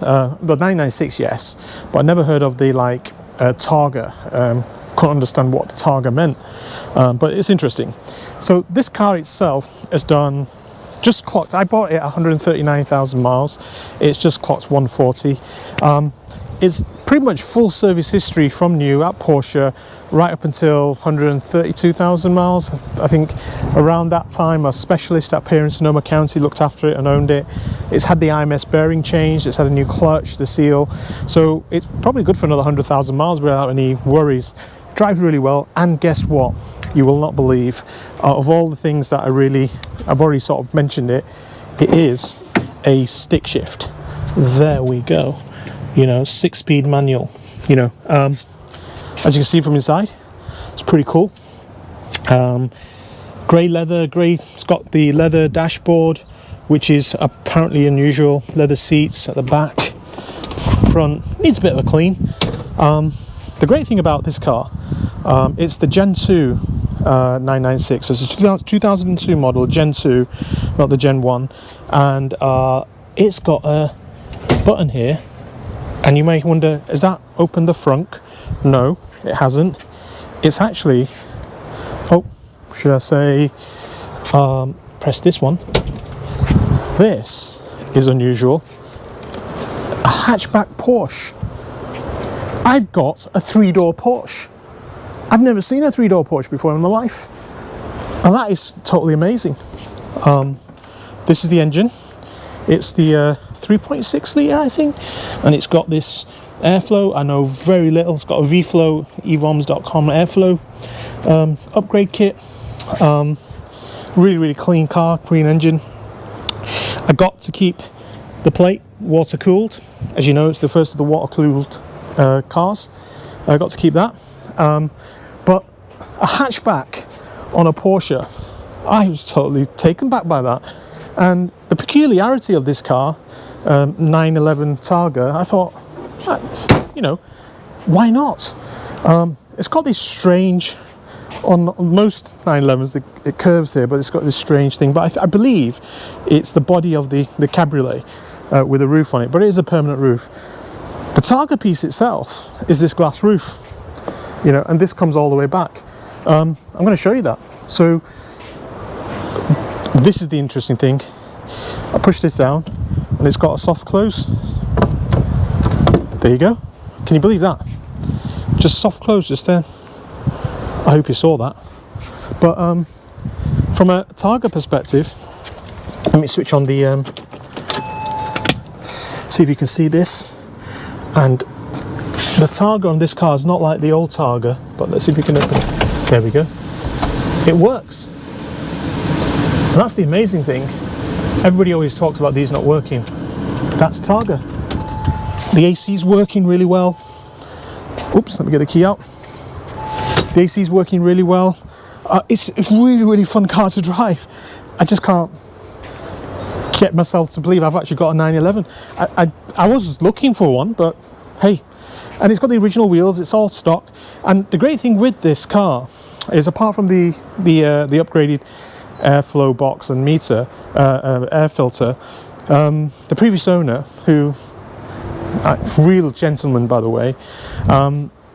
The 996, yes, but I never heard of the like Targa. Couldn't understand what the Targa meant, but it's interesting. So this car itself has done, just clocked, I bought it at 139,000 miles. It's just clocked 140. It's pretty much full service history from new at Porsche right up until 132,000 miles. I think around that time a specialist up here in Sonoma County looked after it and owned it. It's had the IMS bearing changed, it's had a new clutch, the seal, so it's probably good for another 100,000 miles without any worries. Drives really well, and guess what? You will not believe, of all the things that I've already sort of mentioned it is a stick shift. There we go. You know, 6-speed manual, you know, as you can see from inside, it's pretty cool. Grey leather, it's got the leather dashboard, which is apparently unusual. Leather seats at the back, front, needs a bit of a clean. The great thing about this car, it's the Gen 2 996, so it's a 2002 model, Gen 2, not the Gen 1, and it's got a button here. And you may wonder, has that opened the frunk? No, it hasn't. It's actually, oh, should I say, press this one. This is unusual. A hatchback Porsche. I've got a 3-door Porsche. I've never seen a 3-door Porsche before in my life. And that is totally amazing. This is the engine. It's the 3.6 litre, I think, and it's got this airflow. I know very little. It's got a VFlow, evoms.com airflow upgrade kit. Really clean car, clean engine. I got to keep the plate water cooled. As you know, it's the first of the water cooled cars. I got to keep that. But a hatchback on a Porsche, I was totally taken back by that. And the peculiarity of this car, 911 Targa, I thought, you know, why not? It's got this strange, on most 911s it curves here, but it's got this strange thing. But I believe it's the body of the cabriolet with a roof on it, but it is a permanent roof. The Targa piece itself is this glass roof, you know, and this comes all the way back. I'm going to show you that. So this is the interesting thing. I push this down and it's got a soft close. There you go. Can you believe that? Just soft close just there. I hope you saw that. But from a Targa perspective, let me switch on the see if you can see this. And the Targa on this car is not like the old Targa, but let's see if we can open it. There we go. It works. And that's the amazing thing. Everybody always talks about these not working. That's Targa. The AC is working really well. Oops, let me get the key out. The AC is working really well. It's a really fun car to drive. I just can't get myself to believe I've actually got a 911. I was looking for one, but hey. And it's got the original wheels, it's all stock. And the great thing with this car is, apart from the upgraded airflow box and meter, air filter, the previous owner, who, real gentleman by the way,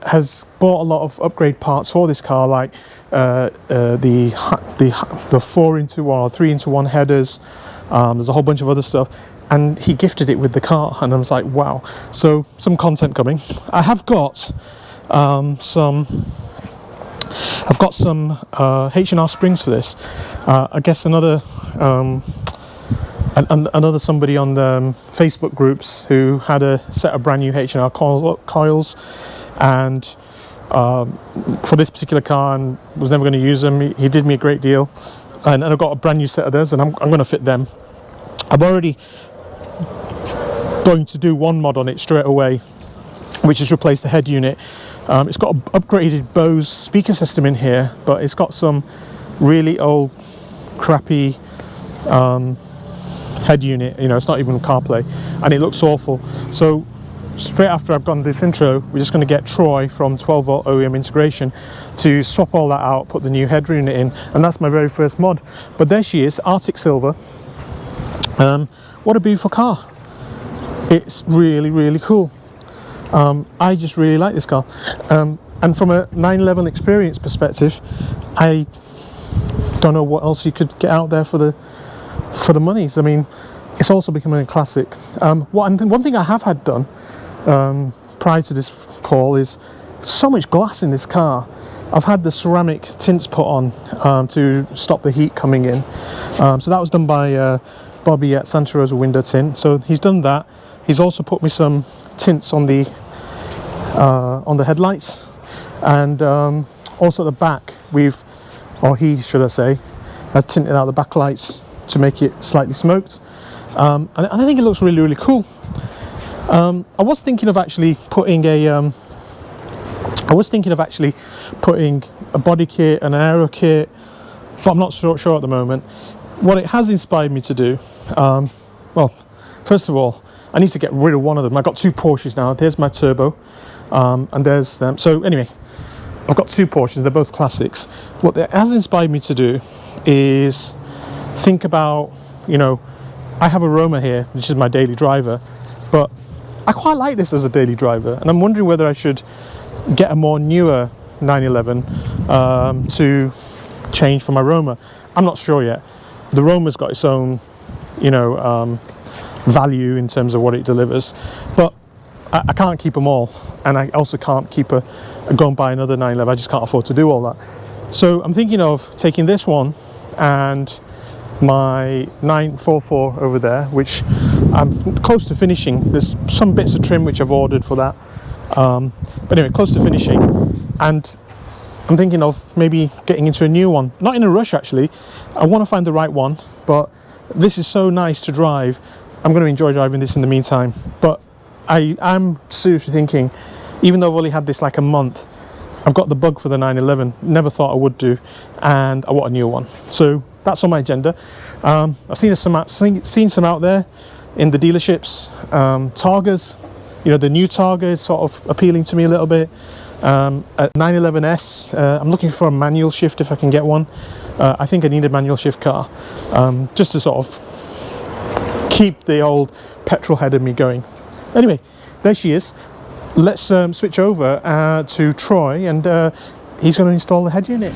has bought a lot of upgrade parts for this car, like the 4-into-1 or 3-into-1 headers. There's a whole bunch of other stuff, and he gifted it with the car, and I was like, wow. So some content coming. I have got some H&R springs for this. I guess another somebody on the Facebook groups who had a set of brand new H&R coils, and for this particular car, and was never going to use them. He did me a great deal, and I've got a brand new set of those, and I'm going to fit them. I'm already going to do one mod on it straight away, which is replace the head unit. It's got an upgraded Bose speaker system in here, but it's got some really old crappy head unit. You know, it's not even CarPlay, and it looks awful. So straight after I've done this intro, we're just going to get Troy from 12 volt OEM integration to swap all that out, put the new head unit in, and that's my very first mod. But there she is, Arctic Silver. What a beautiful car. It's really, really cool. I just really like this car. And from a 911 experience perspective, I don't know what else you could get out there for the monies. I mean, it's also becoming a classic. One thing I have had done prior to this call is so much glass in this car. I've had the ceramic tints put on to stop the heat coming in. So that was done by Bobby at Santa Rosa Window Tint. So he's done that. He's also put me some tints on the headlights, and also at the back he should I say, has tinted out the back lights to make it slightly smoked. And I think it looks really, really cool. I was thinking of actually putting a body kit and an aero kit, but I'm not sure at the moment. What it has inspired me to do, well, first of all, I need to get rid of one of them. I've got two Porsches now. There's my turbo, and there's them. So anyway, I've got two Porsches. They're both classics. What it has inspired me to do is think about, I have a Roma here, which is my daily driver, but I quite like this as a daily driver, and I'm wondering whether I should get a more newer 911 to change for my Roma. I'm not sure yet. The Roma's got its own, value in terms of what it delivers, but I can't keep them all, and I also can't keep go and buy another 911. I just can't afford to do all that. So I'm thinking of taking this one and my 944 over there, which I'm close to finishing. There's some bits of trim which I've ordered for that, but anyway, close to finishing, and I'm thinking of maybe getting into a new one. Not in a rush actually. I want to find the right one, but this is so nice to drive. I'm going to enjoy driving this in the meantime, but I'm seriously thinking, even though I've only had this like a month, I've got the bug for the 911. Never thought I would do, and I want a new one. So that's on my agenda. I've seen some out there in the dealerships. Targas, the new Targa is sort of appealing to me a little bit. At 911S, I'm looking for a manual shift if I can get one. I think I need a manual shift car, just to sort of keep the old petrol head of me going. Anyway, there she is. Let's switch over to Troy, and he's going to install the head unit.